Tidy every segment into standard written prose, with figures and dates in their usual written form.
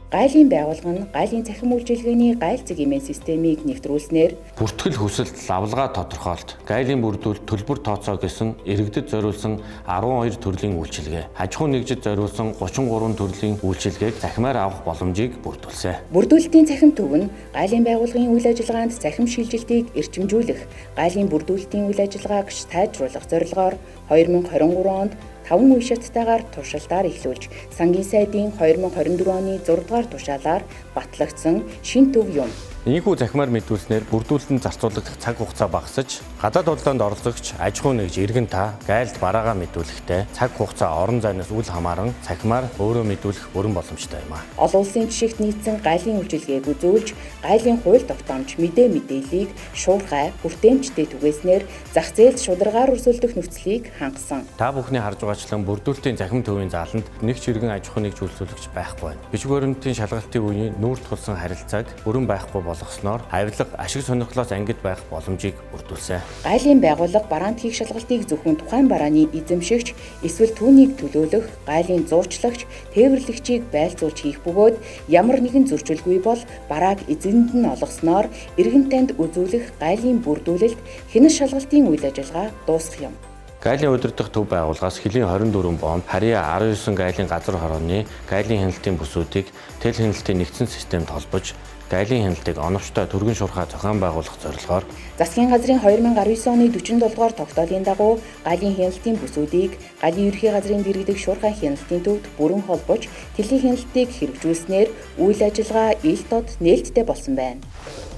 Гайлын байгууллага нь гайлын цахим үйлчилгээний гайл цэг эмийн системийг нэвтрүүлснээр бүртгэл хүсэлт лавлгаа тодорхойлт, гайлын бүрдүүлэлт төлбөр тооцоо гэсэн иргэдэд зориулсан 12 төрлийн үйлчилгээ, аж ахуй нэгжид зориулсан 33 төрлийн үйлчилгээг захимаар авах боломжийг бүрдүүлсэн. Бүрдүүлэлтийн цахим төв нь гайлын байгууллагын үйл ажиллагаанд цахим шилжилтийг эрчимжүүлэх, гайлын бүрдүүлэлтийн үйл ажиллагааг сайжруулах зорилгоор 2023 онд 5 үе шаттайгаар туршилтаар эхлүүлж, сангийн сайдын 2024 оны 6 дугаар тушаалаар батлагдсан шинэ төв юм. Ийхүү захимаар мэдүүлснээр бүрдүүлэлтэнд зарцуулагдах цаг хугацаа багасж, гадаад бодлоонд оролцогч аж ахуй нэгж иргэн та гайлд бараагаа мэдүүлэхдээ цаг хугацаа орон зайнаас үл хамааран захимаар өөрөө мэдүүлэх бүрэн боломжтой юм а. Олон улсын жишгт нийцсэн гайлын үйлчилгээг үзүүлж, гайлын хууль тогтоомж мэдээллийг шуурхай, хүртээмжтэй түгээснээр зах зээлд шударгаар өрсөлдөх нөхцөлийг хангасан. Та бүхний харж байгаачлан бүрдүүлэлтийн захим төвийн зааланд нэг ч иргэн аж ахуй нэгж үйлчлүүлэгч байхгүй байна. Бичиг баримтын шалгалтын үеийн нүүрс тулсан харилцааг бүрэн байхгүй болгосноор авилга ашиг сонирхлоос ангид байх боломжийг бүрдүүлсэн. Гайлын байгууллага бараантхийг шалгалтыг зөвхөн тухайн барааны эзэмшигч эсвэл түүнийг төлөөлөх гайлын зуурчлагч, тээвэрлэгчийг байлзуулж хийх бөгөөд ямар нэгэн зөрчилгүй бол барааг эзэнд нь олгосноор иргэн танд үзүүлэх гайлын бүрдүүлэлт хянас шалгалтын үйл ажиллагаа дуусах юм. Гайлын удирдах төв байгууллагаас хөлийн 24 бомб, харьяа 19 гайлын газар хорооны гайлын хяналтын бүсүүдийг тэл хяналтын нэгдсэн системд холбож, гайлын хяналтыг оновчтой түргэн шуурхай зохион байгуулах зорилгоор Засгийн газрын 2019 оны 47 дугаар тогтоолын дагуу гайлын хяналтын бүсүүдийг гайлын ерхий газрын дэргэдэх шуурхай хяналтын төвд бүрэн холбож, тэлийн хяналтыг хэрэгжүүлснээр үйл ажиллагаа ил тод нээлттэй болсон байна.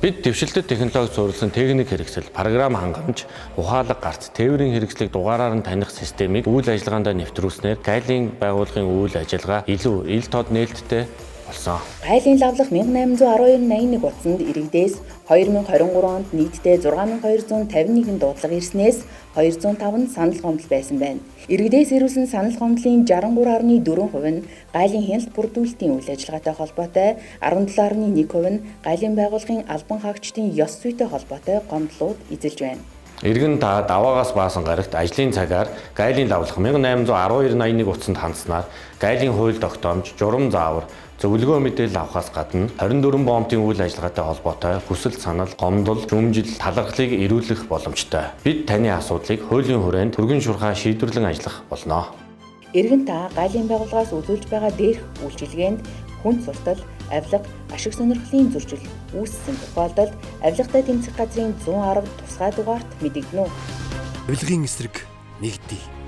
Бид дэвшилтэт технологи суурилсан техник хэрэгсэл, програм хангамж, ухаалаг гарц, тээврийн хэрэгслийг дугаараар нь таних системийг үйл ажиллагаанд нэвтрүүлснээр гайлын байгууллагын үйл ажиллагаа илүү ил тод нээлттэй болсон. Гайлын лавлах 1812-81 утсанд иргэдээс 2023 онд нийтдээ 6251 дуудлага ирснээс 205 нь санал гомдол байсан байна. Иргэдээс ирүүлсэн санал гомдлын 63.4% нь гайлын хяналт бүрдүүлэлтийн үйл ажиллагаатай холбоотой, 17.1% нь гайлын байгууллагын албан хаагчдын ёс зүйтэй холбоотой гомдлууд эзэлж байна. Иргэн та даваагаас баасан гарагт ажлын цагаар гайлын лавлах 1812-81 утсанд хандсанаар гайлын хууль тогтоомж, журам заавар, зөвлөгөө мэдээлэл авахаас гадна 24 бомбын үйл ажиллагаатай холбоотой хүсэл санал, гомдол, шүүмжил, талархлыг эрүүлэх боломжтой. Бид таны асуудлыг хуулийн хүрээнд түргэн шуурхай шийдвэрлэн ажиллах болно. Иргэн та гайлын байгууллагаас үзүүлж байгаа дээрх үйлчилгээнд хүнд суртал, авилга, ашиг сонирхлын зөрчил үүссэн тохиолдолд авилгатай тэмцэх газрын 110 тусгай дугаарт мэдэгдэнэ үү? Авилгын эсрэг нэгдий.